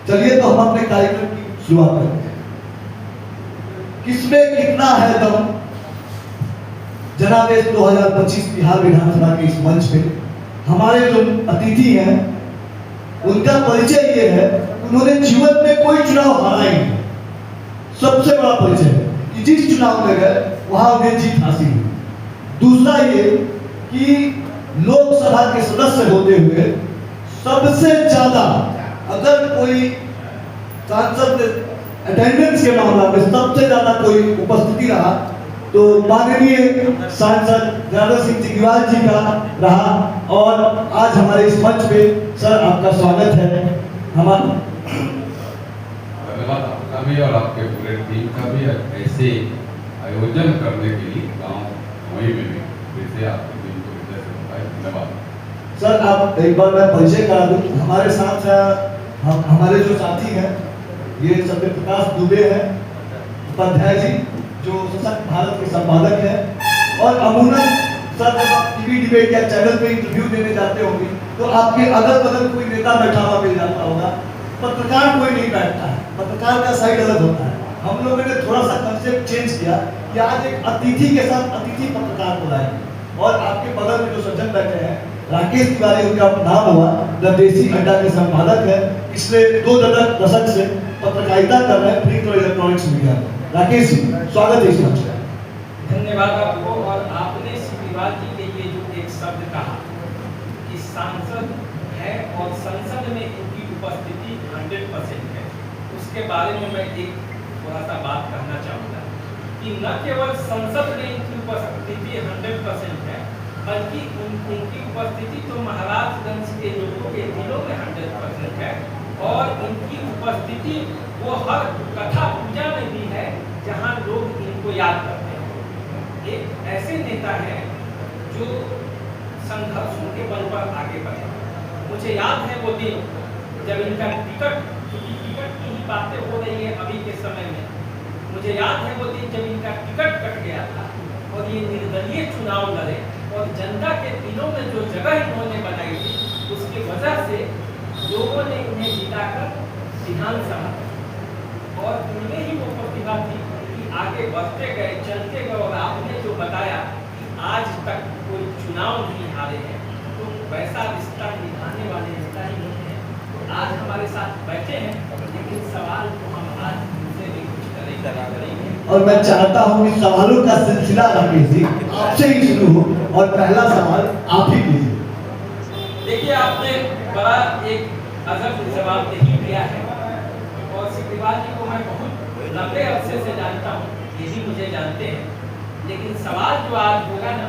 चलिए तो हम अपने कार्यक्रम की शुरुआत करते हैं। किसमें कितना है दम, जनादेश 2025 बिहार विधानसभा के इस मंच पे हमारे जो अतिथि हैं उनका परिचय ये है, उन्होंने जीवन में कोई चुनाव हारा ही नहीं। सबसे बड़ा परिचय है कि जिस चुनाव में गए वहां उन्हें जीत हासिल हुई। दूसरा ये कि लोकसभा के सदस्य होते हुए सबसे ज्यादा अगर कोई सांसद अटेंडेंस के मामला में सबसे ज्यादा कोई उपस्थिति रहा तो माननीय सांसद जनार्दन सिंह सिग्रीवाल जी का रहा। और आज हमारे इस मंच पे सर आपका स्वागत है। हमारा धन्यवाद आपका भी और आपके पूरे टीम का भी ऐसे आयोजन करने के लिए गांव वहीं में भी वैसे आपकी टीम को विजय से बताए। धन्यवाद सर। आप एक बार मैं परिचय करा दूं, हमारे साथ हमारे जो साथी हैं ये सत्य प्रकाश दुबे हैं, उपाध्याय जी जो सशक्त भारत के संपादक हैं। और अमूमन सर जब आप टीवी डिबेट या चैनल पे इंटरव्यू देने जाते होंगे तो आपके अगल बगल कोई नेता बैठा हुआ मिल जाता होगा, पत्रकार कोई नहीं बैठता है, पत्रकार का साइड अलग होता है। हम लोगों ने थोड़ा सा कंसेप्ट चेंज किया कि आज एक अतिथि के साथ अतिथि पत्रकार बुलाएंगे। और आपके बगल में जो सज्जन बैठे हैं राकेश तिवारी, उनका नाम हुआ द देसी अड्डा के संपादक है, पिछले 2 दशक से पत्रकारिता कर रहे हैं प्रिंट और इलेक्ट्रॉनिक्स मीडिया में। राकेश जी स्वागत है इस मंच पर। धन्यवाद आपको। और आपने सिग्रीवाल जी के लिए जो एक शब्द कहा कि सांसद है और संसद में इनकी उपस्थिति 100% है, उसके बारे में मैं एक थोड़ा सा बात कहना चाहूँगा कि न केवल संसद में इनकी उपस्थिति 100% है बल्कि उनकी उपस्थिति तो महाराजगंज के लोगों के दिलों में 100% है। और उनकी उपस्थिति वो हर कथा पूजा में भी है जहाँ लोग इनको याद करते हैं। एक ऐसे नेता है जो संघर्षों के बल पर आगे बढ़े। मुझे याद है वो दिन जब इनका टिकट की ही बातें हो रही है अभी के समय में, मुझे याद है वो दिन जब इनका टिकट कट गया था और ये निर्दलीय चुनाव लड़े और जनता के दिलों में जो जगह इन्होंने बनाई थी उसकी वजह से लोगों ने इन्हें जिताकर विधानसभा, और उनमें ही वो प्रतिभा थी कि आगे बढ़ते गए, चलते गए। और आपने जो बताया कि आज तक कोई चुनाव नहीं हारे हैं, तो वैसा रिश्ता निभाने वाले नेता ही नहीं है। तो आज हमारे साथ बैठे हैं, लेकिन सवाल तो हम आज उनसे भी कुछ करेंगे। और मैं चाहता हूं कि सवालों का सिलसिला राकेश जी आपसे ही शुरू हो और पहला सवाल आप ही कीजिए। देखिए आपने बड़ा एक अजब जवाबदेही दिया है और सिग्रीवाल जी को मैं बहुत लंबे अरसे से जानता हूँ, ये भी मुझे जानते हैं। लेकिन सवाल जो आज होगा ना,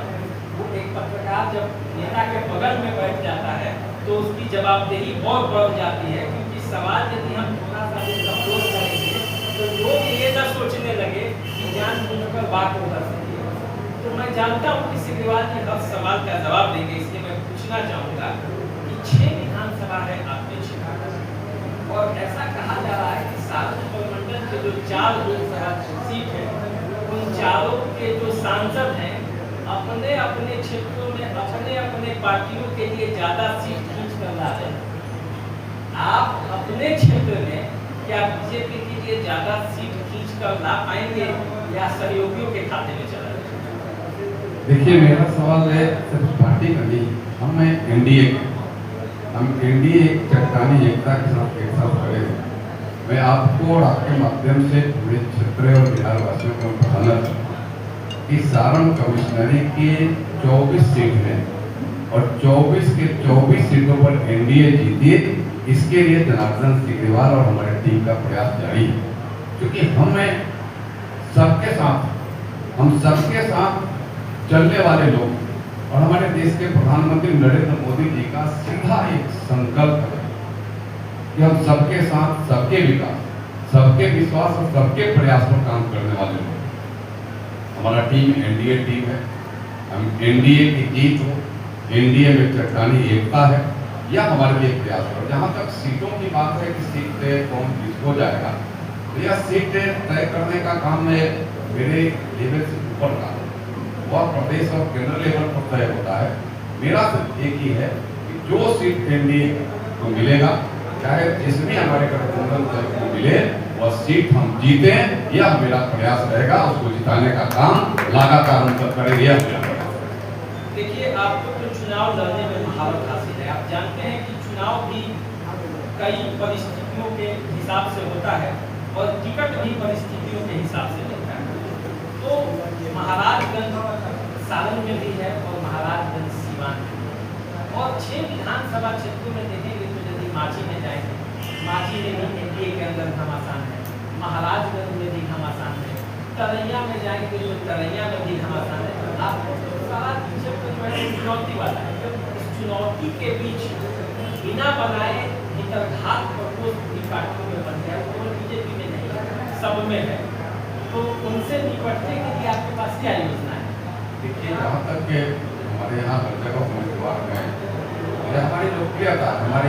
वो एक पत्रकार जब नेता के बगल में बैठ जाता है तो उसकी जवाबदेही बहुत बढ़ जाती है। क्योंकि सवाल यदि हम थोड़ा सा अप्रोच करेंगे तो लोग ये न सोचने लगे कि जानबूझकर बात हो सकती है। तो मैं जानता हूँ कि सिग्रीवाल जी हर सवाल का जवाब देंगे, इसलिए मैं पूछना चाहूँगा कि 6 विधानसभा है आपके क्षेत्र में और ऐसा कहा जा रहा है कि सारण प्रमंडल के जो 4 लोकसभा सीट है उन चारों के जो सांसद हैं अपने अपने क्षेत्रों में अपने अपने पार्टियों के लिए ज्यादा सीट खींच कर ला रहे हैं। आप अपने क्षेत्र में क्या बीजेपी के लिए ज्यादा सीट खींच कर ला पाएंगे या सहयोगियों के खाते में चला जाएगा? देखिए मेरा सवाल है सिर्फ पार्टी का नहीं, हम एनडीए एक चट्टानी एकता के साथ एक साथ खड़े हैं। मैं आपको और आपके माध्यम से पूरे क्षेत्र और बिहार वासियों को बताना चाहूँगा कि सारण कमिश्नरी के 24 सीट हैं और 24 के 24 सीटों पर एनडीए जीती। इसके लिए जनार्दन सिग्रीवाल और हमारे टीम का प्रयास जारी है, क्योंकि हम सबके साथ चलने वाले लोग और हमारे देश के प्रधानमंत्री नरेंद्र मोदी जी का सीधा एक संकल्प है कि हम सबके साथ, सबके विकास, सबके विश्वास और सबके प्रयास पर काम करने वाले लोग। हमारा टीम एनडीए टीम है। हम एनडीए की जीत हो, एनडीए में चट्टानी एकता है, यह हमारे लिए प्रयास करो। जहाँ तक सीटों की बात है कि सीट तय कौन किसको जाएगा, तो यह सीट तय करने का काम मेरे लेवल से ऊपर का वह प्रदेश और केंद्र लेवल पर तय होता है। मेरा सिर्फ एक ही है कि जो सीट एनडीए को मिलेगा, चाहे जिसमें हमारे गठबंधन दल को मिले वह सीट हम जीते, यह मेरा प्रयास रहेगा। उसको जिताने का काम लगातार हम सब करेंगे, यह मेरा प्रयास। देखिए, आपको तो चुनाव लड़ने में महारत हासिल है। आप जानते हैं कि चुनाव भी कई परिस्थितियों के हिसाब से होता है और टिकट भी परिस्थितियों के हिसाब से मिलता है। तो महाराजगंज सालन में भी है और महाराजगंज सीवान में भी। और 6 विधानसभा क्षेत्रों में देखेंगे तो यदि मांझी में जाएंगे, मांझी में भी एनडीए के अंदर घमासान है, महाराजगंज में भी घमासान है, तरैया में जाएंगे तो तरैया में भी घमासान है। आपको सारा क्षेत्र जो है चुनौती वाला है। इस चुनौती के बीच बिना बनाए घात प्रकोष्ठ की पार्टियों में बन गया, केवल बीजेपी में नहीं सब में है। तो उनसे निपटने के लिए आपके पास क्या योजना है? देखिए, जहाँ तक के हमारे यहाँ हर जगह उम्मीदवार हैं, हमारी लोकप्रियता, हमारे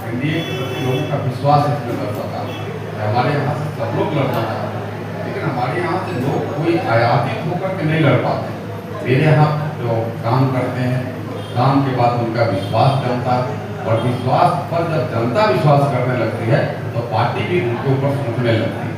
एनडीए के प्रति लोगों का विश्वास इसमें बढ़ता था। हमारे यहाँ से सब लोग लड़ना चाहते हैं, लेकिन हमारे यहाँ से लोग कोई आयातित होकर के नहीं लड़ पाते। मेरे यहाँ जो काम करते हैं, काम के बाद उनका विश्वास जमता है और विश्वास पर जब जनता विश्वास करने लगती है तो पार्टी भी उनके ऊपर सोचने लगती है।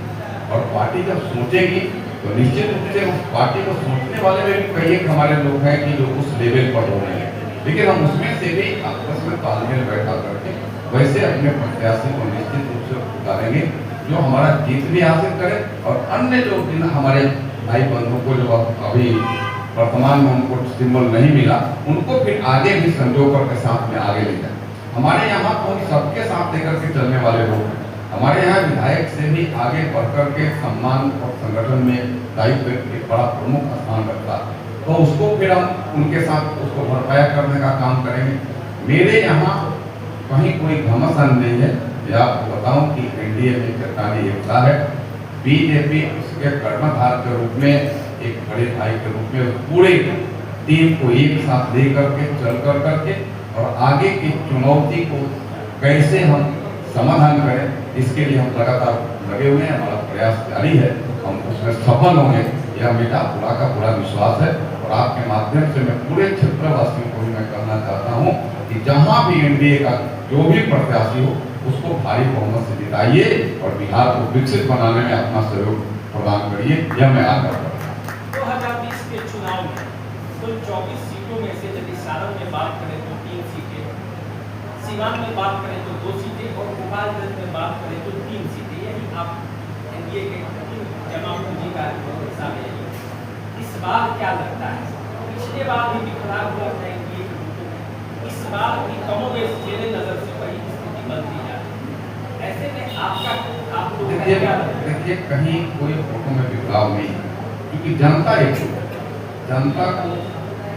और पार्टी जब सोचेगी तो निश्चित रूप से उस पार्टी को सोचने वाले में भी कई एक हमारे लोग हैं कि जो उस लेवल पर हो रहे हैं, लेकिन हम उसमें से भी आपस में तालमेल बैठा करके वैसे अपने प्रत्याशी को निश्चित रूप से उतारेंगे जो हमारा जीत भी हासिल करे और अन्य जो हमारे भाई बंधुओं को जो अभी वर्तमान में उनको सिंबल नहीं मिला उनको फिर आगे भी संजो के साथ में आगे ले जाए। हमारे यहाँ तो हम सबके साथ लेकर के चलने वाले लोग हैं। हमारे यहाँ विधायक से भी आगे बढ़कर के सम्मान और संगठन में दायित्व एक बड़ा प्रमुख स्थान रखता है, तो उसको फिर हम उनके साथ उसको भरपाया करने का काम करेंगे। मेरे यहाँ कहीं कोई घमासान नहीं है। मैं आपको बताऊं कि एनडीए में चट्टानी एकता है। बीजेपी उसके कर्णधार के रूप में, एक बड़े भाई के रूप में पूरे टीम को एक साथ लेकर के चल कर करके और आगे की चुनौती को कैसे हम समाधान करें, इसके लिए हम लगातार लगे हुए हैं। हमारा प्रयास जारी है, हम उसमें सफल होंगे, यह मेरा पूरा का पूरा विश्वास है। और आपके माध्यम से मैं पूरे क्षेत्रवासियों को भी मैं कहना चाहता हूँ कि जहाँ भी एनडीए का जो भी प्रत्याशी हो उसको भारी बहुमत से जिताइए और बिहार को विकसित बनाने में अपना सहयोग प्रदान करिए, यह मैं आग्रह करता हूँ। 2020 के चुनाव में कुल 24 सीटों में से यदि सारण में बात करें तो 3 सीटें, सीवान में बात करें तो 2 सीटें और गोपालगंज में बात करें तो 3 सीटें। यही आप एनडीए के जमा पूंजी का हिस्सा में है। इस बार क्या लगता है? पिछले बार भी खराब हुआ था एनडीए के वोटों में, इस बार भी कमोबेश मेरे नजर से वही स्थिति बनती जा रही है। ऐसे में आप लोग देखिए कहीं कोई फोटो में बिगड़ाव नहीं है, क्योंकि जनता एक है। जनता को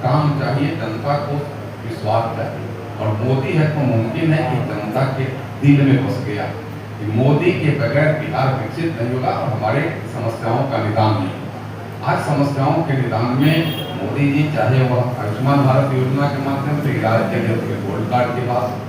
काम चाहिए, जनता को विश्वास चाहिए और मोदी है तो मुमकिन है कि जनता के दिल में बस गया कि मोदी के बगैर बिहार विकसित नहीं होगा और हमारे समस्याओं का निदान नहीं होगा। आज समस्याओं के निदान में मोदी जी चाहे वह आयुष्मान भारत योजना के माध्यम से इलाज के लिए उनके गोल्ड कार्ड की बात,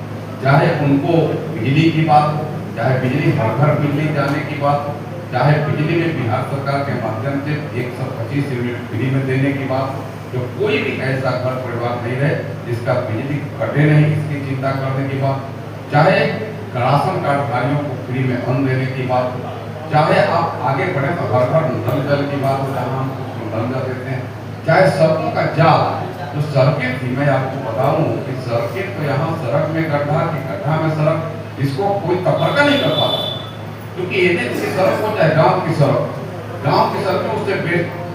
चाहे उनको बिजली की बात हो, चाहे बिजली हर घर बिजली जाने की बात हो, चाहे बिजली में बिहार सरकार के माध्यम से 125 यूनिट फ्री में देने की बात हो, जो कोई भी ऐसा घर परिवार नहीं रहे जिसका बिजली कटे नहीं, इसकी चिंता करने की बात, चाहे राशन कार्डधारियों को फ्री में अन्न देने की बात हो, चाहे आप आगे बढ़े तो हर घर नल जल की बात हो जहाँ हम उसको नल जल देते हैं, चाहे सड़कों का जाल, जो सड़कें थी, मैं आपको बताऊं कि सड़कें तो यहाँ सड़क में गड्ढा की गड्ढा में सड़क, इसको कोई तफरका नहीं कर पाता, क्योंकि ये की सड़क हो चाहे गांव की सड़कें उससे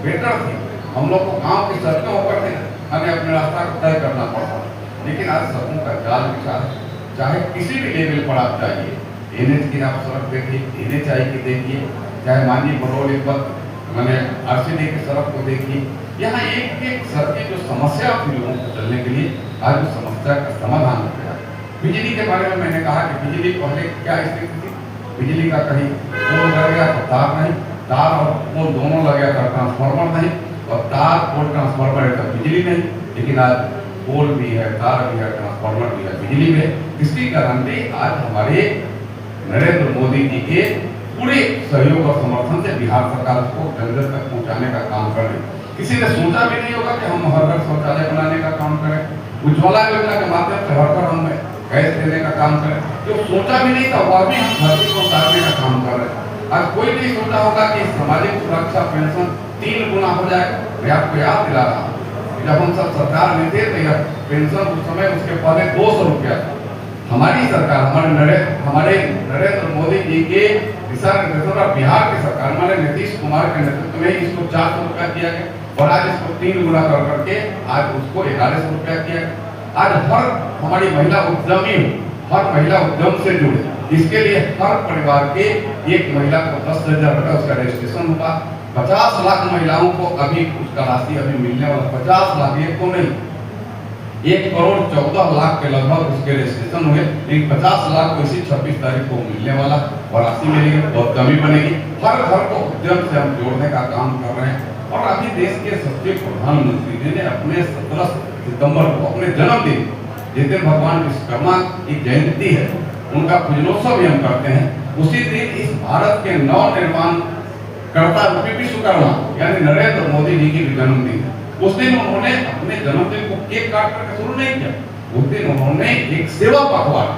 बेटर थी। हम लोग को गांव की सड़कें होकर के हमें अपने रास्ता को तय करना पड़ता, लेकिन आज सड़कों का जाल बिछा है। चाहे किसी भी लेवल पर आप जाइए, एनएच की आप सड़क देखिए, एनएचआई की देखिए, चाहे माननीय बरौली पर मैंने आरसीडी की सड़क को देखिए, यहाँ एक एक सड़कें जो समस्या थी लोगों को चलने के लिए, आज उस समस्या का समाधान हो गया। बिजली के बारे में मैंने कहा कि बिजली पहले क्या स्थिति थी, बिजली का कहीं पोल लग गया तो तार नहीं, तार और पोल दोनों लग गया था, ट्रांसफार्मर नहीं, और तार पोल ट्रांसफार्मर है तो बिजली नहीं। लेकिन आज पोल भी है, तार भी है, ट्रांसफार्मर भी है, बिजली भी है। इसकी गारंटी आज हमारे नरेंद्र मोदी जी के पूरे सहयोग और समर्थन से बिहार सरकार को जन-जन तक पहुंचाने का काम कर रही है। किसी ने सोचा भी नहीं होगा कि हम हर घर शौचालय बनाने का काम करें। उज्ज्वला योजना के माध्यम से हर घर हम गैस देने का काम करें। जो सोचा भी नहीं था वह भी हम धरती को उतारने का काम कर रहे हैं। आज कोई नहीं सोचा होगा कि सामाजिक सुरक्षा पेंशन 3 गुना हो जाएगा। मैं आपको याद दिला रहा हूँ, जब हम सब सरकार में थे तो यह पेंशन उस समय उसके पहले 200 रुपया था। हमारी सरकार, हमारे नरेंद्र मोदी जी के दिशा निर्देशों और बिहार की सरकार, हमारे नीतीश कुमार के नेतृत्व में इसको 400 रुपया किया गया और आज इसको 3 गुना कर करके आज उसको 1100 रुपया किया गया। आज हर हमारी महिला उद्यमी, हर महिला उद्यम से जुड़े, इसके लिए हर परिवार के एक महिला को 10,000 रुपया उसका रजिस्ट्रेशन होगा। 50 लाख महिलाओं को अभी उसका राशि अभी मिलने वाला, 50 लाख एक को नहीं, 1,14,00,000 के लगभग उसके रजिस्ट्रेशन हुए, लेकिन 50 लाख को इसी 26 तारीख को मिलने वाला और राशि मिलेगी, बहुत कमी बनेगी। हर घर को उद्यम से हम जोड़ने का काम कर रहे हैं। और अभी देश के सच्चे प्रधानमंत्री जी ने अपने 17 सितंबर को अपने जन्मदिन, जिस दिन भगवान विश्वकर्मा की जयंती है, उनका पूजनोत्सव भी हम करते हैं। उसी दिन इस भारत के नव निर्माण कर्ता रूपी विश्वकर्मा यानी नरेंद्र मोदी जी की जन्मदिन है। उस दिन उन्होंने अपने जन्मदिन को केक काट करके शुरू नहीं किया। उस दिन उन्होंने एक सेवा पखवाड़ा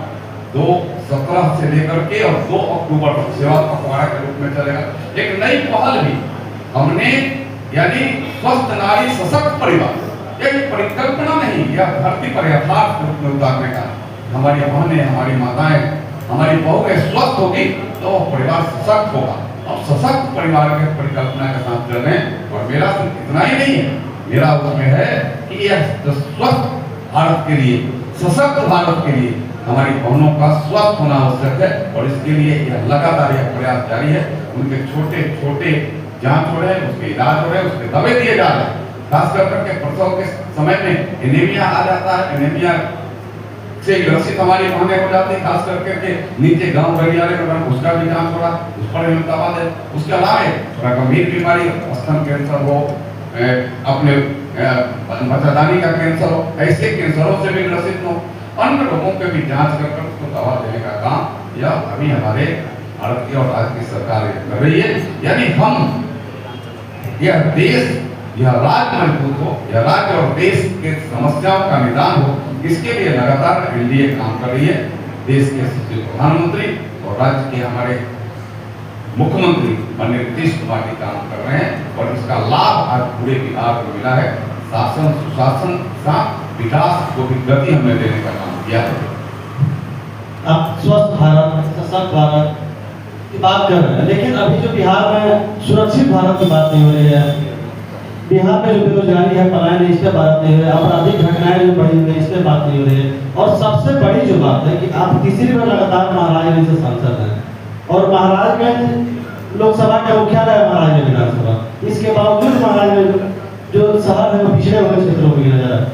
2/17 से लेकर के और 2 अक्टूबर तक सेवा पखवाड़ा के रूप में चलेगा। एक नई पहल भी हमने, यानी स्वस्थ नारी सशक्त परिवार, यह परिकल्पना नहीं, यह धरती पर यथार्थ रूप में उतारने का। हमारी बहनें, हमारी माताएं, हमारी बहुएं स्वस्थ होगी तो परिवार सशक्त होगा। अब सशक्त परिवार के परिकल्पना के साथ चल रहे हैं। और मेरा सिर्फ इतना ही नहीं है, मेरा उसमें है कि यह स्वस्थ भारत के लिए, सशक्त भारत के लिए हमारी बहनों का स्वस्थ होना आवश्यक है। और इसके लिए यह लगातार यह प्रयास जारी है। उनके छोटे छोटे जांच हो रहे हैं, उसके इलाज हो रहे हैं, उसके दवाई दिए जा रहे हैं। खास करके प्रसव के समय में एनीमिया आ जाता है, एनीमिया से ग्रसित हमारी बहनें हो जाती है, खास करके नीचे गांव गलियारे में उसका भी जांच हो रहा है, उस पर हम दवा दें। उसके अलावा थोड़ा गंभीर बीमारी, स्तन कैंसर हो, अपने बच्चादानी का कैंसर हो, ऐसे कैंसरों से भी ग्रसित हो, अन्य रोगों के भी जांच कर उसको दवा देने का काम यह अभी हमारे भारत की और राज्य की सरकार कर रही है। यानी हम, यह देश, यह राज्य मजबूत हो, यह राज्य और देश के समस्याओं का निदान हो, इसके लिए लगातार एनडीए काम कर रही है। देश के सचिव प्रधानमंत्री और राज्य के हमारे मुख्यमंत्री माननीय नीतीश कुमार जी काम कर रहे हैं और इसका लाभ आज पूरे बिहार को मिला है। शासन, सुशासन, साथ विकास को भी गति हमने देने का काम किया है। आप स्वस्थ भारत, सशक्त भारत की बात कर रहे हैं, लेकिन अभी जो बिहार में सुरक्षित भारत की बात नहीं हो रही है, बिहार में जो बेरोजगारी है, पलायन है, इस पर बात नहीं हो रही है, आपराधिक घटनाएं जो बढ़ी हुई है, इस पर बात नहीं हो रही है। और सबसे बड़ी जो बात है कि आप तीसरी बार लगातार महाराजगंज से सांसद हैं और महाराजगंज लोकसभा का मुख्यालय है, महाराजगंज विधानसभा, इसके बावजूद महाराजगंज जो शहर है वो पिछड़े हुए क्षेत्रों में गिना जा रहा है।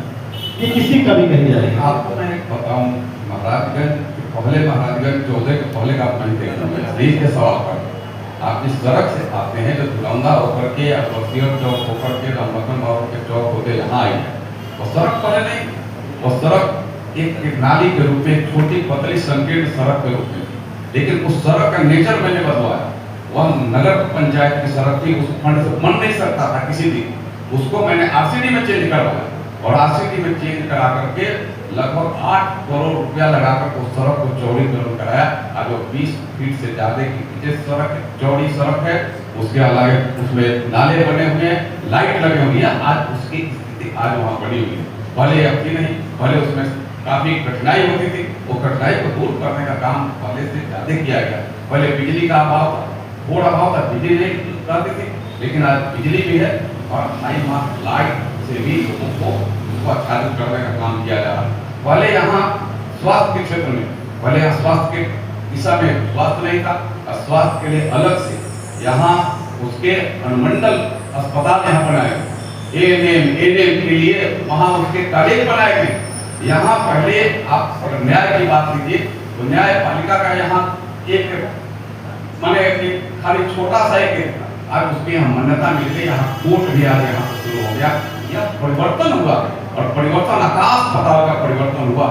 ये किसकी कमी कही जा रही है? आपको मैं एक बताऊं, महाराजगंज पहले, महाराजगंज 14 के पहले का आप नहीं देख के सवाल पर आप जिस सड़क से आते हैं, जो धुलौंदा होकर के या बसियर चौक होकर के रामबन बाबू के चौक होते यहाँ आई है, वो सड़क पहले नहीं, वो सड़क एक नाली के रूप में, छोटी पतली संकीर्ण सड़क के रूप में, लेकिन उस सड़क का नेचर मैंने बदलवाया। वह नगर पंचायत की सड़क थी, उस फंड से बन नहीं सकता था किसी दिन, उसको मैंने आरसीडी में चेंज करवाया और आरसीडी में चेंज करा करके लगभग 8 करोड़ रुपया लगाकर उस सड़क को चौड़ीकरण कराया। आज वो 20 फीट से ज्यादा की पीछे सड़क, चौड़ी सड़क है, उसके अलावा उसमें नाले बने हुए हैं, लाइट लगे हुए हैं। आज उसकी स्थिति आज वहाँ बनी हुई है, पहले अब की नहीं, पहले उसमें काफी कठिनाई होती थी, वो कठिनाई को दूर करने का काम पहले से ज्यादा किया गया। पहले बिजली का अभाव था, थोड़ा अभाव था, बिजली नहीं करती थी, लेकिन आज बिजली भी है और हाई मार्क लाइट से भी लोगों को आच्छादित करने का काम किया जा रहा है। पहले यहाँ स्वास्थ्य के क्षेत्र में, पहले यहाँ स्वास्थ्य के दिशा में स्वास्थ्य नहीं था, स्वास्थ्य के लिए अलग से यहाँ उसके अनुमंडल अस्पताल यहाँ बनाए गए, एएनएम के लिए वहाँ उसके कॉलेज बनाए गए। यहाँ पहले आप अगर न्याय की बात कीजिए तो न्यायपालिका का यहाँ एक माने खाली छोटा सा एक, आज उसकी यहाँ मान्यता मिल गई, यहाँ कोर्ट भी आज यहाँ से शुरू हो गया। यह परिवर्तन हुआ और परिवर्तन आकाश पाताल का परिवर्तन हुआ।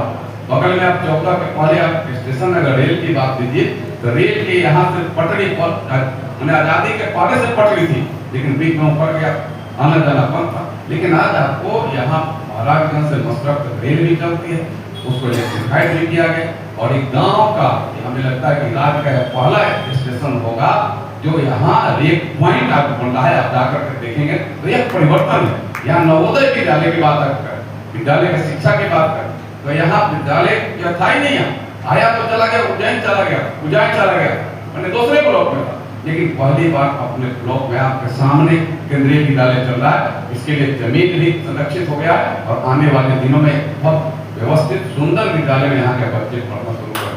बगल में आप 14 के पहले आप स्टेशन अगर रेल की बात कीजिए तो रेल के यहाँ से पटरी मैंने आजादी के पहले से पटरी थी, लेकिन बीच में ऊपर गया, आना जाना बंद था। लेकिन आज आपको यहाँ महाराजगंज से मसरत रेल भी चलती है, उसको इलेक्ट्रीफाइड भी किया गया और एक गांव का हमें लगता है कि राज्य का पहला स्टेशन होगा जो यहाँ रेक पॉइंट आपको बन रहा है। आप जाकर के देखेंगे तो यह परिवर्तन है। यहाँ नवोदय विद्यालय की बात करें, विद्यालय की शिक्षा की बात करें तो यहाँ विद्यालय यह था ही नहीं, यहाँ आया तो चला गया, उज्जैन चला गया, मैंने दूसरे ब्लॉक में था, लेकिन पहली बार अपने ब्लॉक में आपके सामने केंद्रीय विद्यालय चल रहा है। इसके लिए जमीन भी संरक्षित हो गया है और आने वाले दिनों में बहुत व्यवस्थित सुंदर विद्यालय में यहाँ के बच्चे पढ़ना शुरू कर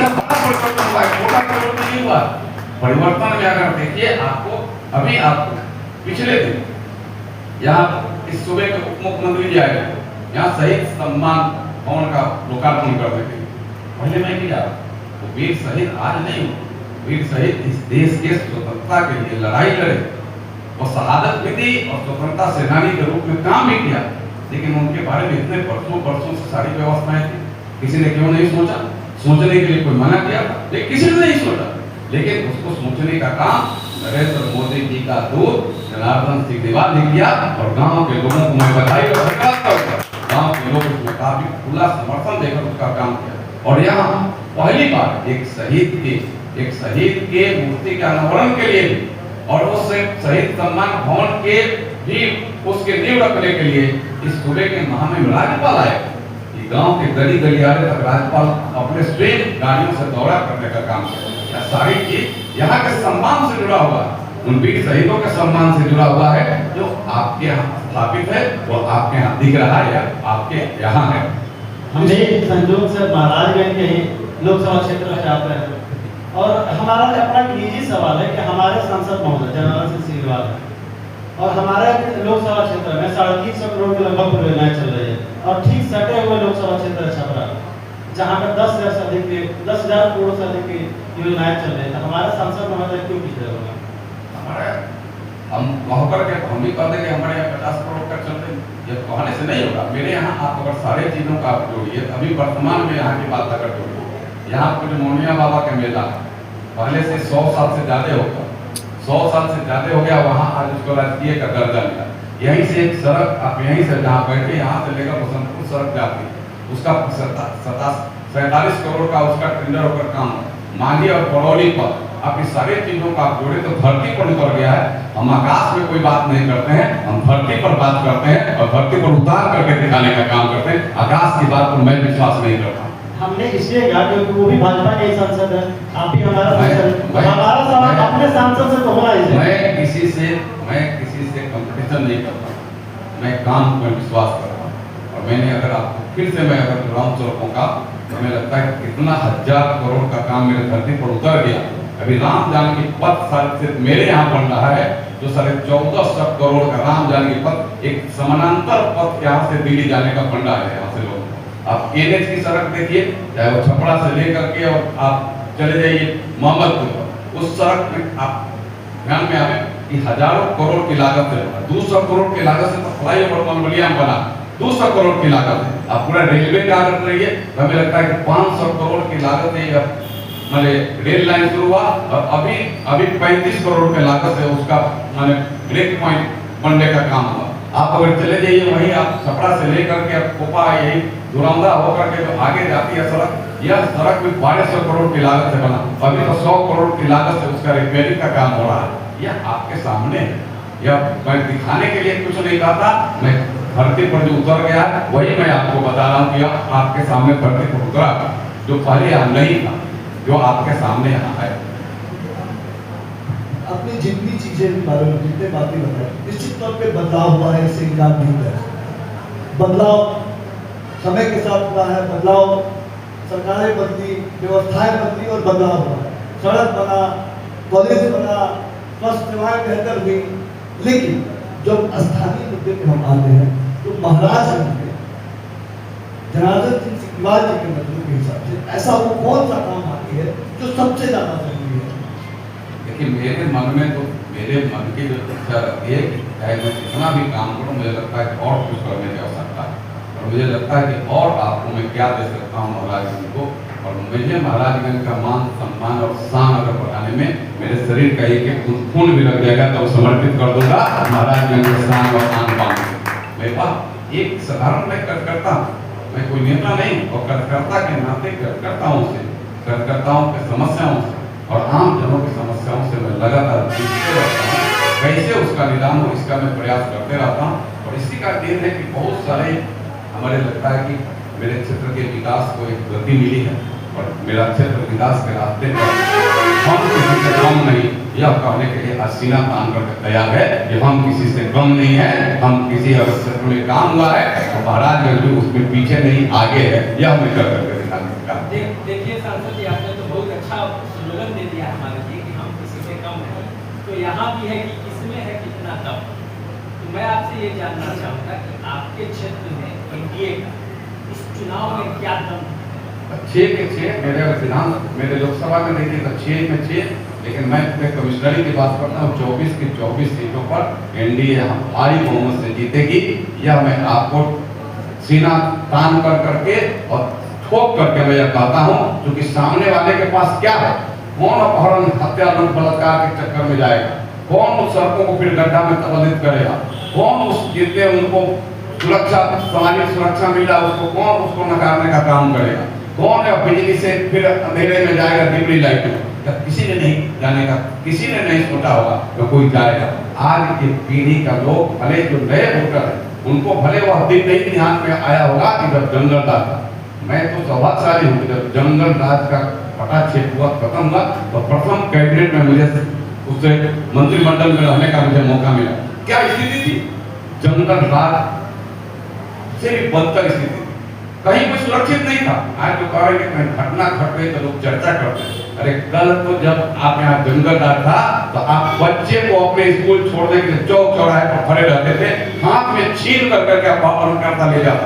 यह बड़ा परिवर्तन हुआ है, छोटा परिवर्तन नहीं हुआ। परिवर्तन में अगर देखिए आपको पिछले दिन यहाँ इस सूबे के उप मुख्यमंत्री जी आए, यहाँ शहीद सम्मान भवन का लोकार्पण करने के लिए पहले मैं किया। तो वीर शहीद आज नहीं हुए, वीर शहीद इस देश के स्वतंत्रता के लिए लड़ाई लड़े और शहादत भी दी और स्वतंत्रता सेनानी के रूप में काम भी किया, लेकिन उनके बारे में इतने वर्षों से सारी व्यवस्थाएं थी, किसी ने क्यों नहीं सोचा? सोचने के लिए कोई मना किया था, लेकिन किसी ने नहीं सोचा, लेकिन उसको सोचने का काम नरेंद्र मोदी जी का दूत जनार्दन सिंह ने किया और गांव के लोगों को मैं बधाई और धन्यवाद करता हूं। गांव के लोग उसमें काफी खुला समर्थन देकर उसका काम किया और यहाँ पहली बार एक शहीद के मूर्ति के अनावरण के लिए भी और उस शहीद सम्मान भवन के भी उसके नींव रखने के लिए इस सूबे के महामहिम राज्यपाल आए। गांव के गली गलियारे तक राज्यपाल अपने स्वयं गाड़ियों से दौरा करने का काम किया। यह सारी चीज यहाँ के सम्मान से जुड़ा हुआ है, उन वीर शहीदों के सम्मान से जुड़ा हुआ है जो आपके यहाँ स्थापित है, वो आपके यहाँ दिख रहा है या आपके यहाँ है। हम भी संजोग से महाराजगंज के ही लोकसभा क्षेत्र से आते हैं और हमारा अपना निजी सवाल है कि हमारे सांसद महोदय जनार्दन सिंह है और हमारे लोकसभा क्षेत्र में 350 करोड़ की लगभग परियोजनाएं चल रही है और ठीक सटे हुए लोकसभा क्षेत्र छपरा जहाँ पर 10,000 करोड़ से अधिक की योजनाएं चल रही है, तो हमारे सांसद महोदय क्यों पीछे होगा? हमारे हम कह करके हम भी कह देंगे हमारे यहाँ 50 करोड़ का चल रहे, ये कहने से नहीं होगा। मेरे यहाँ आप अगर सारे चीजों का आप जोड़िए, अभी वर्तमान में यहाँ की बात अगर जोड़िए, यहाँ पर जो मोनिया बाबा का मेला पहले से 100 साल से ज्यादा होगा, 100 साल से ज्यादा हो गया, वहाँ आज उसको राजकीय का दर्जा मिला। यहीं से एक सड़क आप यहीं से जहाँ बैठे यहाँ से लेकर बसंतपुर सड़क जाती है, उसका 47 करोड़ का उसका टेंडर होकर काम मांगी और बरौली पर आप इस सारे चीजों का आप जोड़े तो धरती पर उतर गया है। हम आकाश में कोई बात नहीं करते हैं, हम धरती पर बात करते हैं और धरती पर उतार करके दिखाने का काम करते हैं। आकाश की बात पर मैं विश्वास नहीं करता। हमने इसलिए कहा क्योंकि वो भी भाजपा के सांसद है, आप भी हमारा सांसद, हमारा सवाल अपने सांसद से तो होना ही है। मैं किसी से कंपटीशन नहीं करता, मैं काम पर विश्वास करता हूँ और मैंने अगर आपको फिर से मैं अगर जुड़ाऊं सड़कों का तो हमें लगता है कितना 1000 करोड़ का काम मेरे धरती पर उतर गया। अभी राम जानकी पथ से मेरे यहाँ बन रहा है जो 1450 करोड़ का राम जानकी पथ, एक समानांतर पथ यहाँ से दिल्ली जाने का फंडा है। यहाँ से लोग आप NH की सड़क देखिए, चाहे वो छपरा से लेकर के और आप चले जाइए मोहम्मदपुर, उस सड़क में आप ध्यान में आवे कि हजारों करोड़ की लागत से 200 करोड़ की लागत से तो फ्लाईओवर मनवलिया में बना, 200 करोड़ की लागत है। आप पूरा रेलवे का अगर रही है तो हमें लगता है कि 500 करोड़ की लागत है, माने रेल लाइन शुरू हुआ और अभी 35 करोड़ की लागत से उसका माने ब्रेक पॉइंट बनने का काम हुआ। आप अगर चले जाइए वहीं आप छपरा से लेकर के आप कोपा यही धुरंधा होकर के जो आगे जाती है सड़क, यह सड़क भी 1200 करोड़ की लागत से बना, अभी तो 100 करोड़ की लागत से उसका रिपेयरिंग का काम हो रहा है। यह आपके सामने है, यह मैं दिखाने के लिए कुछ नहीं कहता, मैं धरती पर जो उतर गया वही मैं आपको बता रहा हूँ कि आपके सामने धरती पर उतरा, जो पहले यहाँ नहीं था, जो आपके सामने यहाँ है। अपनी जितनी चीजें बारे में जितने बातें बताए, निश्चित तौर पे बदलाव हुआ है, इससे इनकार नहीं कर। बदलाव समय के साथ हुआ है, बदलाव सरकारें बदली, व्यवस्थाएं बदली और बदलाव हुआ है। सड़क बना, कॉलेज बना, स्वास्थ्य सेवाएं बेहतर हुई, लेकिन जब स्थानीय मुद्दे पे हम आते हैं तो महाराजगंज में जनार्दन सिंह सिकवाल जी के मतलब के हिसाब से ऐसा वो कौन सा काम बाकी है जो सबसे ज्यादा जरूरी है? देखिए मेरे मन की जो इच्छा रहती है कि चाहे मैं कितना भी काम करूं, मुझे लगता है कि और कुछ करने की आवश्यकता है और मुझे लगता है कि और आपको मैं क्या दे सकता हूँ महाराजगंज को, और मुझे महाराजगंज का मान सम्मान और शान अगर बढ़ाने में मेरे शरीर का एक खून भी लग जाएगा तो समर्पित कर दूंगा महाराजगंज के शान और आन बान। मेरे पास एक साधारण मैं करता हूँ, मैं कोई नेता नहीं, और कार्यकर्ता के नाते कार्यकर्ताओं से, कार्यकर्ताओं की समस्याओं से और आम जनों की समस्याओं से मैं लगातार जुड़ते रहता हूँ। कैसे उसका निदान हो, इसका मैं प्रयास करते रहता हूँ। और इसी का देन है कि बहुत सारे हमारे लगता है कि मेरे क्षेत्र के विकास को एक गति मिली है, और मेरा क्षेत्र विकास के रास्ते पर हम किसी से कम नहीं, यह कहने के लिए सीना तान कर तैयार है कि हम किसी से कम नहीं है। हम किसी अगर क्षेत्र में काम हुआ है तो महाराजगंज भी उसमें पीछे नहीं, आगे है, यह हमें कर करके दिखाने का। देखिए सांसद जी, आपने तो बहुत अच्छा स्लोगन दे दिया हमारे लिए कि हम किसी से कम नहीं। तो यहाँ भी है कि किसमें है कितना दम। तो मैं आपसे ये जानना चाहूँगा कि आपके क्षेत्र में एनडीए का इस चुनाव में क्या दम है? 6 के 6 मेरे लोकसभा में देखिए तो 6 में 6, लेकिन मैं कमिश्नरी की बात करता हूँ 24 की 24 सीटों पर एनडीए भारी बहुमत से जीतेगी। यह मैं आपको सीना तान कर करके और ठोक करके मैं यह कहता हूँ, क्योंकि सामने वाले के पास क्या है, कौन अपहरण, हत्या, लूट, बलात्कार के चक्कर में जाएगा, कौन उस सड़कों को फिर गड्ढा में तबदील करेगा, कौन उस जितने उनको सुरक्षा, सामाजिक सुरक्षा मिला उसको कौन उसको नकारने का काम करेगा, कौन है बिजली से फिर अंधेरे में जाएगा डिबरी लाइट में। किसी ने नहीं जाने का, किसी ने नहीं सोचा होगा तो कोई जाएगा। आज की पीढ़ी का लोग, भले जो नए वोटर है उनको भले वह दिन नहीं ध्यान में आया होगा कि जब जंगल राज था, मैं तो सौभाग्यशाली हूँ, जब जंगल राज का पटाक्षेप हुआ, खत्म हुआ, तो प्रथम कैबिनेट में मुझे उससे मंत्रिमंडल में रहने का मुझे मौका मिला। क्या स्थिति थी, जंगल राज से भी बदतर स्थिति, कहीं कोई सुरक्षित नहीं था। आज जो कह रहे हैं घटना घट गई तो लोग चर्चा करते हैं, अरे कल तो जब आप यहाँ जंगल राज था तो आप बच्चे को अपने स्कूल छोड़ने के लिए चौक चौराहे पर खड़े रहते थे, हाथ में छीन कर करके अपहरण करता ले जाता।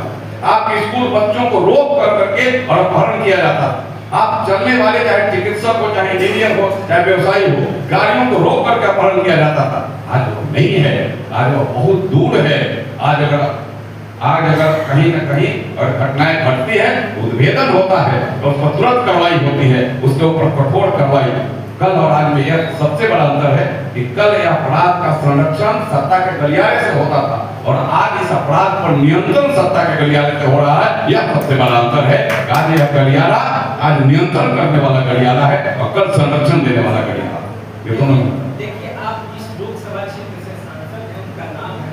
आपके स्कूल बच्चों को रोक कर करके और अपहरण किया जाता। आप चलने वाले चाहे चिकित्सक हो, चाहे इंजीनियर हो, चाहे व्यवसायी हो, गाड़ियों को रोक करके अपहरण किया जाता था। आज वो नहीं है, आज वो बहुत दूर है। आज अगर कहीं न कहीं और घटनाएं घटती है, उद्भेदन होता है तो उस पर तुरंत कार्रवाई होती है, उसके ऊपर कठोर कार्रवाई। कल और आज में यह सबसे बड़ा अंतर है कि कल यह अपराध का संरक्षण सत्ता के गलियारे से होता था और आज इस अपराध पर नियंत्रण सत्ता के गलियारे से हो रहा है। यह सबसे बड़ा अंतर है। आज यह गलियारा आज नियंत्रण करने वाला गलियारा है और कल संरक्षण देने वाला गलियारा। ये दोनों देखिए, आप इस लोकसभा क्षेत्र से सांसद हैं, उनका नाम है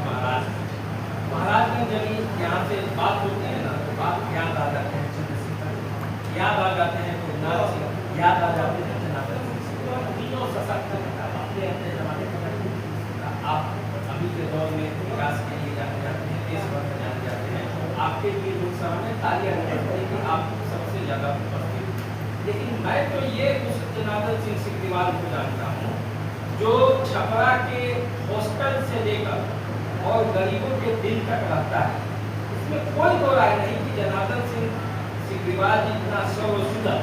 महाराज में जब यहाँ से बात होती है ना, तो बात याद आ जाते हैं चंद्रशेखर, याद आ जाते हैं गुरुनाथ सिंह, याद आ जाते हैं जनार्दन सिंह। तीनों सशक्त अपने अपने जमाने में आप अभी के दौर में विकास के लिए जाने जाते हैं, देश भर में जाने जाते हैं। आपके लिए लोकसभा में तालियां बजती है कि आप सबसे ज्यादा उपस्थित। लेकिन मैं तो ये उस जनार्दन सिंह सिग्रीवाल को जानता हूँ जो छपरा के हॉस्टल से लेकर और गरीबों के दिल तक रहता है। इसमें कोई दो राय नहीं कि जनार्दन सिंह सिग्रीवाल जितना सर्वसुंदर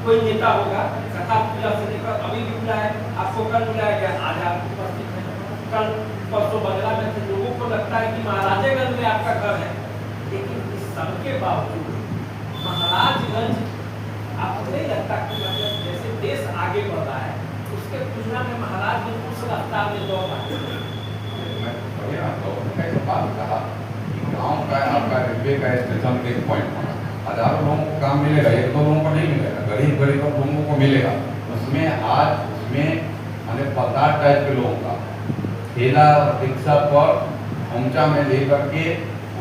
कोई नेता होगा। कथा पूजा से लेकर अभी भी मिला है, आपको कल मिला है, क्या आज आप उपस्थित हैं, कल परसों बंगला में थे। लोगों को लगता है कि महाराजेगंज में आपका घर है, लेकिन इस सबके बावजूद महाराजगंज आपको नहीं लगता कि मतलब जैसे देश आगे बढ़ रहा है उसके तुलना में महाराजगंज उस रफ्तार में दौड़ रहा है? बात कहा कि गांव का आपका रेलवे का स्टेशन एक पॉइंट, हजारों लोगों को काम मिलेगा, एक दो लोगों को नहीं मिलेगा, गरीब गरीब लोगों को मिलेगा। उसमें आज उसमें मैंने 50 टाइप के लोगों का ठेला और रिक्शा पर पहुंचा में लेकर के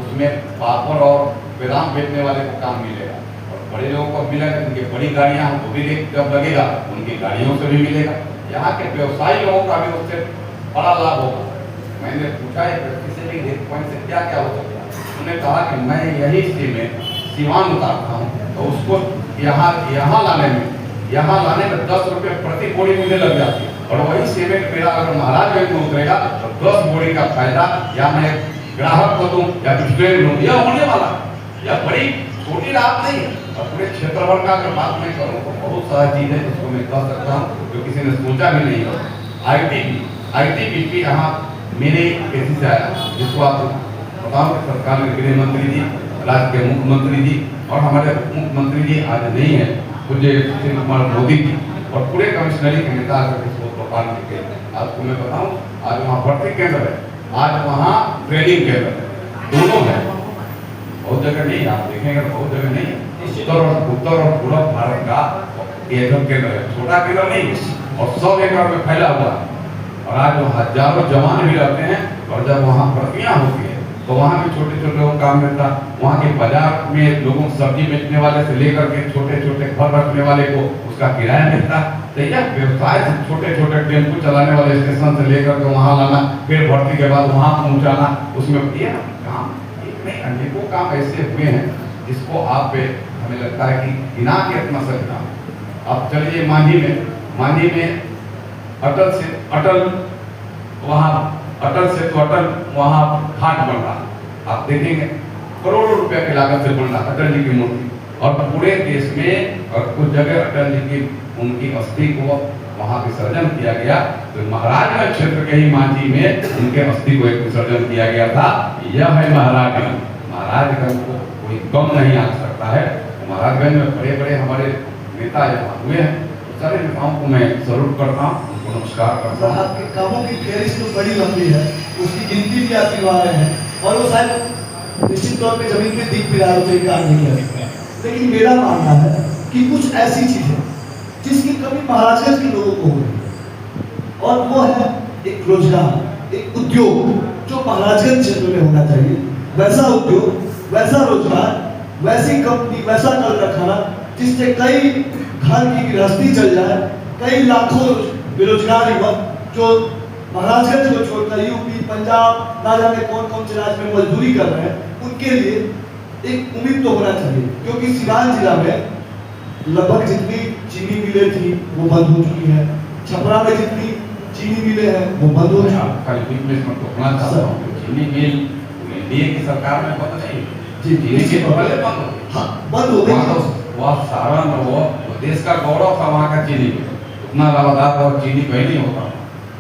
उसमें पापड़ और बादाम बेचने वाले को काम मिलेगा और बड़े लोगों को मिलेगा। उनकी बड़ी गाड़ियां वो भी जब लगेगा उनकी गाड़ियों से भी मिलेगा। यहाँ के व्यवसायी लोगों का भी उससे बड़ा लाभ होगा। मैंने पूछा एक व्यक्ति से भी एक पॉइंट से क्या क्या हो सकता है, उन्होंने कहा कि मैं यही में सीवान उतारता हूँ तो उसको यहाँ लाने में 10 रुपये प्रति बोरी मुझे लग जाती है और वही सीमेंट मेरा अगर महाराजगंज में उतरेगा तो 10 बोरी का फायदा या मैं ग्राहक को दूं या ट्रेन लूँ, यह होने वाला। यह बड़ी छोटी राहत नहीं है। और पूरे क्षेत्र भर का अगर बात मैं करूँ तो बहुत सारी चीज़ है जिसको मैं कह सकता हूँ जो किसी ने सोचा भी नहीं हो। ITBP यहाँ मेरे कैसी से आया, जिसको आप बताओ कि सरकार में गृह मंत्री जी, राज्य के मुख्यमंत्री जी और हमारे उप मुख्यमंत्री जी आज नहीं है, मुझे सुशील कुमार मोदी जी और पूरे कमिश्नरी के नेता इसको प्रोपाल के आपको मैं बताऊं, आज वहाँ भर्ती केंद्र है, आज वहाँ ट्रेनिंग केंद्र है, दोनों है। बहुत जगह नहीं, आप देखेंगे तो बहुत जगह नहीं है। उत्तर और पूर्व भारत का एकल केंद्र है, छोटा केंद्र नहीं, और 100 एकड़ में फैला हुआ है। और आज वो हजारों जवान भी रहते हैं, और जब वहाँ भर्तियाँ होती है तो वहाँ भी छोटे छोटे लोगों को काम मिलता। वहाँ के बाजार में लोगों को सब्जी बेचने वाले से लेकर के छोटे छोटे घर रखने वाले को उसका किराया मिलता। तो यह व्यवसाय से छोटे छोटे टेम्पो चलाने वाले स्टेशन से लेकर के वहाँ लाना, फिर भर्ती के बाद वहाँ पहुँचाना, उसमें ये काम एक नहीं अनेकों काम ऐसे हुए हैं जिसको आप पे हमें लगता है कि गिना के इतना सकता। अब चलिए मांझी में अटल से अटल वहाँ घाट बन रहा, आप देखेंगे करोड़ों रुपए की लागत से बन रहा अटल जी की मूर्ति। और पूरे देश में और कुछ जगह अटल जी की उनकी अस्थि को वहाँ विसर्जन किया गया। तो महाराजगंज क्षेत्र के ही मांझी में उनके अस्थि को एक विसर्जन किया गया था। यह है महाराजगंज को कोई कम नहीं आ सकता है। महाराजगंज में बड़े बड़े हमारे नेता यहाँ हुए हैं, सारे नेताओं को मैं जरूर करता हूँ, उनको नमस्कार करता हूँ। आपके कामों की फेहरिस्त तो बड़ी लंबी है, उसकी गिनती भी आप गिनवा रहे हैं, और वो शायद निश्चित तौर पे जमीन में दिख भी रहा है, कार्य नहीं कर सकता। लेकिन मेरा मानना है कि कुछ ऐसी चीजें जिसकी कमी महाराजगंज के लोगों को हो रही है, और वो है एक रोजगार, एक उद्योग जो महाराजगंज क्षेत्र में होना चाहिए। वैसा उद्योग, वैसा रोजगार, वैसी कंपनी, वैसा कल कारखाना जिससे कई घर की गृहस्थी चल जाए, कई लाखों बेरोजगार युवक जो महाराजगंज को छोड़कर यूपी, पंजाब, ना जाने कौन कौन से राज्य में मजदूरी कर रहे हैं, उनके लिए एक उम्मीद तो होना चाहिए। क्योंकि सिवान जिला में लगभग जितनी चीनी मिलें थी वो बंद हो चुकी है, छपरा में जितनी चीनी मिलें हैं वो बंद हो चुकी है। चीनी मिल एनडीए की सरकार में बंद नहीं, चीनी के पहले बंद हो गई। वह सारण वो देश का गौरव था, वहाँ का चीनी मिल उतना रवादार और चीनी कहीं नहीं होता।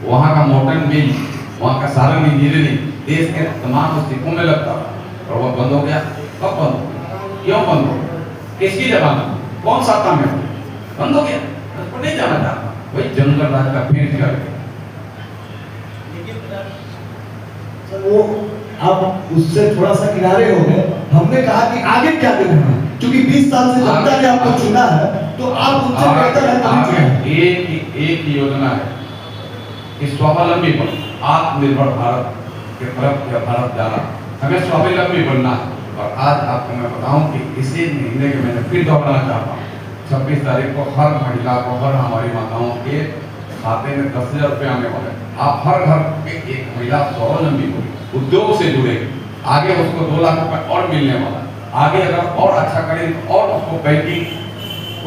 वहाँ का मोटन मिल, वहाँ का सारण इंजीनियरिंग देश के तमाम स्थितियों में लगता था, और वह बंद हो गया। कब बंद हो गया, क्यों बंद हो गया, किसकी जमानत, कौन सा काम है, बंद हो गया, उसको नहीं जाना चाहता, वही जंगल राज का फेंस कर गया। वो आप उससे थोड़ा सा किनारे हो गए। हमने कहा कि आगे क्या करना है, क्योंकि 20 साल से जनता ने आपको चुना है, तो आप उनसे बेहतर है तभी एक योजना है कि स्वावलंबी बनो, आत्मनिर्भर भारत के तरफ भारत जाना, हमें स्वावलंबी बनना है। और आज आपको मैं बताऊं कि इसी महीने के मैंने फिर दोहराना चाहता हूँ, 26 तारीख को हर महिला को, हर हमारी माताओं के खाते में 10,000 रुपये आने वाले हैं। आप हर घर में एक महिला स्वावलंबी होगी, उद्योग से जुड़ेगी, आगे उसको 2 लाख रुपए और मिलने वाला है। आगे अगर और अच्छा करें तो और उसको बैंकिंग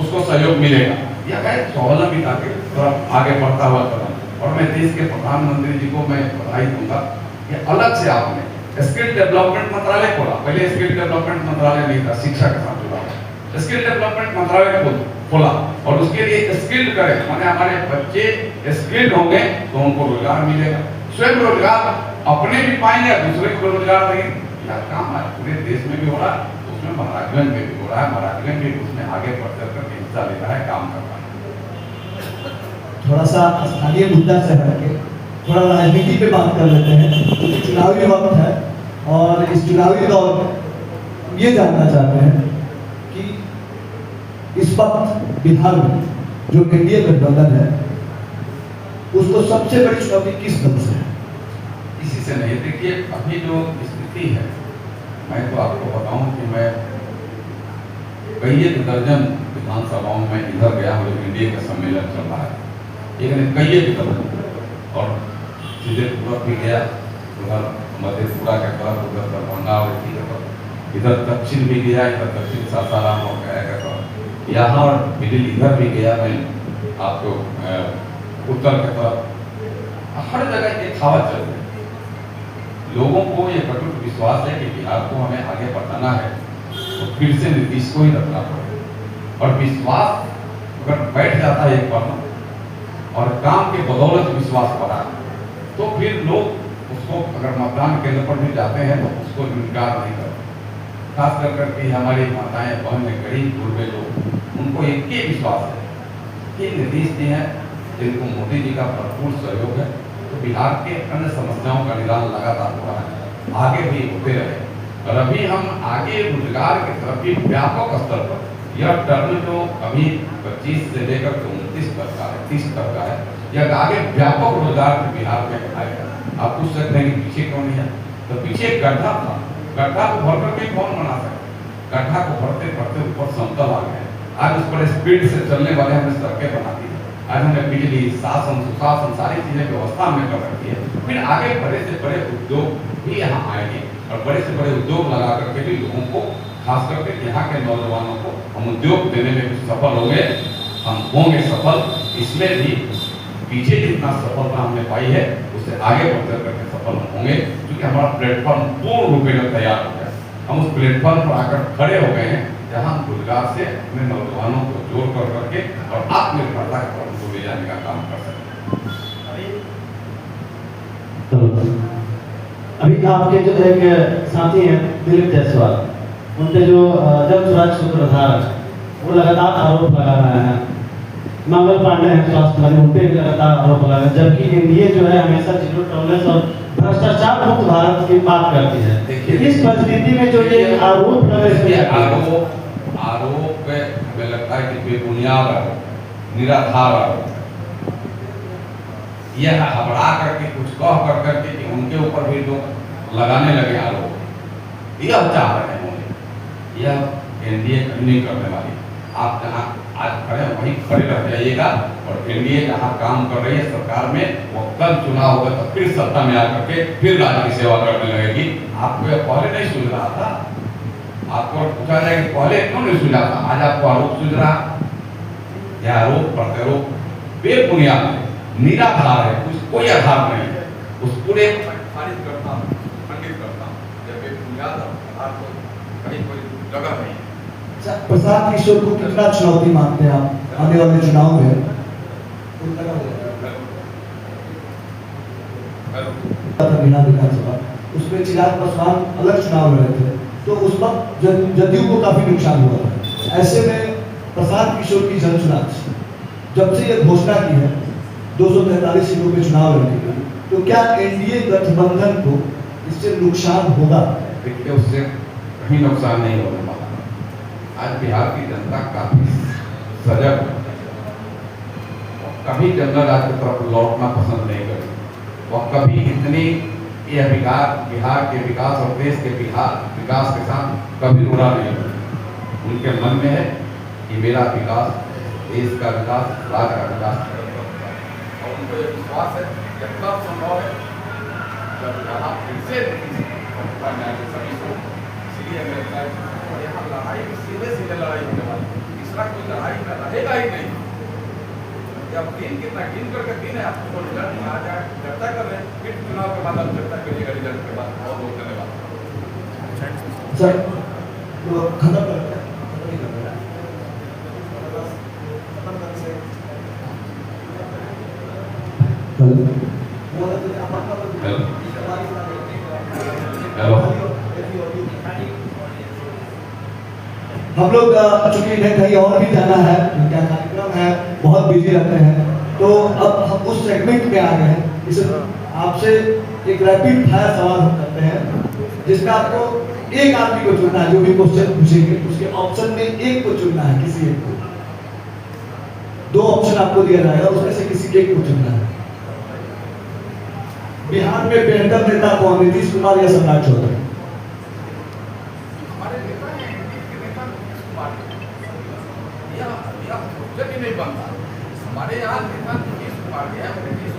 उसको सहयोग मिलेगा। यह है स्वावलंबिता के तरफ आगे बढ़ता हुआ कदम। और मैं देश के प्रधानमंत्री जी को मैं बधाई दूंगा कि अलग से आपने स्किल डेवलपमेंट मंत्रालय खोला। पहले स्किल डेवलपमेंट मंत्रालय नहीं था, शिक्षा के साथ जुड़ा हुआ स्किल डेवलपमेंट मंत्रालय खोला, और उसके लिए स्किल्ड करें, माने हमारे बच्चे स्किल्ड होंगे तो उनको रोजगार मिलेगा, स्वयं रोजगार अपने भी पाएंगे, दूसरे को रोजगार देंगे। यह काम है पूरे देश में भी हो रहा है, उसमें महाराजगंज में भी हो रहा है। महाराजगंज भी उसमें आगे बढ़ चढ़ करके हिस्सा ले रहा है, काम कर रहा है। थोड़ा सा स्थानीय मुद्दा से हटके थोड़ा राजनीति पे बात कर लेते हैं, क्योंकि चुनावी वक्त है, और इस चुनावी दौर में ये जानना चाहते हैं कि इस वक्त बिहार में जो एनडीए गठबंधन है उसको सबसे बड़ी चुनौती किस पद से है? इसी से नहीं, देखिए अभी जो स्थिति है, मैं तो आपको बताऊं कि मैं कई दर्जन विधानसभाओं में इधर गया हूँ, एनडीए का सम्मेलन चल रहा है, लेकिन कई दर्जन, और सीधे पूरब भी गया, उधर मधेपुरा के तरफ, उधर दरभंगा और इधर दक्षिण भी गया, इधर दक्षिण सासाराम और गया के तरफ, यहाँ और मिडिल इधर भी गया मैं, आपको उत्तर के तरफ, हर जगह एक हवा चल रही है। लोगों को ये कटुट विश्वास है कि बिहार को हमें आगे बढ़ाना है तो फिर से नीतीश को ही रखना पड़ेगा। और विश्वास अगर बैठ जाता है एक बार और काम के बदौलत विश्वास बढ़ा, तो फिर लोग उसको अगर मतदान केंद्र पर भी जाते हैं तो उसको इनकार नहीं करते। खास करके हमारी माताएं बहनें गरीब गुरबे लोग, उनको एक ही विश्वास है कि नीतीश जी हैं जिनको मोदी जी का भरपूर सहयोग है, तो बिहार के अन्य समस्याओं का निदान लगातार हो रहा है, आगे भी होते रहे। और अभी हम आगे रोजगार की तरफ भी व्यापक स्तर पर यह टर्म जो अभी 25 से लेकर 29 तक का है, 30 तक का है, यह आगे व्यापक रोजगार के बिहार में आएगा। आप पूछ सकते हैं कि पीछे क्यों नहीं है, तो पीछे एक गड्ढा था, गड्ढा को भर करके कौन बना सकता, गड्ढा को भरते भरते ऊपर समतल आ गए। आज उस पर स्पीड से चलने वाले हमने सड़कें बना दी है, आज हमने बिजली, शासन, सुशासन सारी चीजें व्यवस्था हमने कर रखी है। फिर आगे बड़े से बड़े उद्योग भी यहाँ आएंगे और बड़े से बड़े उद्योग लगा करके भी लोगों को, खास करके यहाँ के नौजवानों को हम उद्योग देने में भी सफल होंगे, हम होंगे सफल। इसमें भी पीछे जितना सफलता हमने पाई है उससे आगे बढ़कर करके सफल होंगे, क्योंकि हमारा प्लेटफॉर्म पूर्ण रूप में तैयार हो गया। हम उस प्लेटफॉर्म पर आकर खड़े हो गए हैं जहाँ हम रोजगार से अपने नौजवानों को जोड़ कर करके और आत्मनिर्भरता के तरफ को ले जाने का काम कर सकते हैं। अभी आपके जो एक साथी हैं दिलीप जायसवाल, उन पे जो जन स्वराज सूत्रधार वो लगातार आरोप लगा रहे हैं। मंगल पांडे हैं स्वास्थ्य मंत्री, उन पे भी लगातार आरोप लगा रहे हैं, जबकि एनडीए जो है हमेशा जीरो टॉलरेंस और भ्रष्टाचार मुक्त भारत की बात करती है। देखिए इस परिस्थिति में जो ये आरोप लगे, आरोप हमें लगता है कि बेबुनियाद आरोप, निराधार आरोप, यह हबड़ा करके कुछ कह कर करके कि उनके ऊपर भी लोग लगाने लगे आरोप, यह चाह रहे हैं, यह एनडीए कभी नहीं करने वाली। आप जहाँ आज खड़े हैं वहीं खड़े रह जाइएगा, और एनडीए जहाँ काम कर रही है सरकार में, वो कल चुनाव होगा तो फिर सत्ता में आकर के फिर राज्य की सेवा करने लगेगी। आपको यह पहले नहीं सूझ रहा था, आपको पूछा जाए कि पहले क्यों नहीं सूझा था, आज आपको आरोप सूझ रहा। यह आरोप प्रत्यारोप बेबुनियाद है, निराधार है, कोई आधार नहीं है। उस पूरे खारिज करता हूँ, खंडित करता हूँ, जब बेबुनियाद आधार को कहीं कोई जगह नहीं है। प्रसाद किशोर को कितना चुनौती मानते हैं आप आने वाले चुनाव में? बिना विधानसभा उसमें चिराग पासवान अलग चुनाव लड़ रहे थे, तो उस वक्त जदयू को काफी नुकसान हुआ था। ऐसे में प्रसाद किशोर की जनसुराज जब से यह घोषणा की है 243 सीटों पे चुनाव लड़ने के लिए, तो क्या एनडीए गठबंधन को इससे नुकसान होगा? देखिए, उससे कहीं नुकसान नहीं होने वाला। आज बिहार की जनता काफी सजग है, कभी जनरल राज की तरफ लौटना पसंद नहीं करी, वह कभी इतनी यह बिहार के विकास और देश के विकास के साथ कभी रुड़ा नहीं। उनके मन में है कि मेरा विकास, देश का विकास, राज्य का विकास, और उनको यह विश्वास है कि तब संभव है जब यहाँ फिर से सभी को। इसलिए मेरे ख्याल और यहाँ लड़ाई सीधे सीधे लड़ाई होने वाली, तीसरा कोई लड़ाई में रहेगा ही नहीं। जब दिन कितना गिन करके दिन है, आपको रिजल्ट नहीं आ जाए, चर्चा कर रहे हैं, फिर चुनाव के बाद आप चर्चा करिएगा रिजल्ट के बाद, और लोग धन्यवाद सर। तो खत्म करते हैं, खत्म नहीं करते हैं। हम लोग चूंकि इन्हें कहीं और भी जाना है, उनका कार्यक्रम है, बहुत बिजी रहते हैं, तो अब हम उस सेगमेंट में आ गए हैं। इस आपसे एक रैपिड फायर सवाल हम करते हैं, जिसका आपको एक आदमी को चुनना है, जो भी क्वेश्चन पूछेंगे उसके ऑप्शन में एक को चुनना है, किसी एक को। 2 ऑप्शन आपको दिया जाएगा, उसमें से किसी एक को चुनना है। बिहार में बेहतर नेता कौन, नीतीश कुमार या सम्राट चौधरी? नहीं बनता। हमारे यहाँ नेता नीतीश कुमार है, नीतीश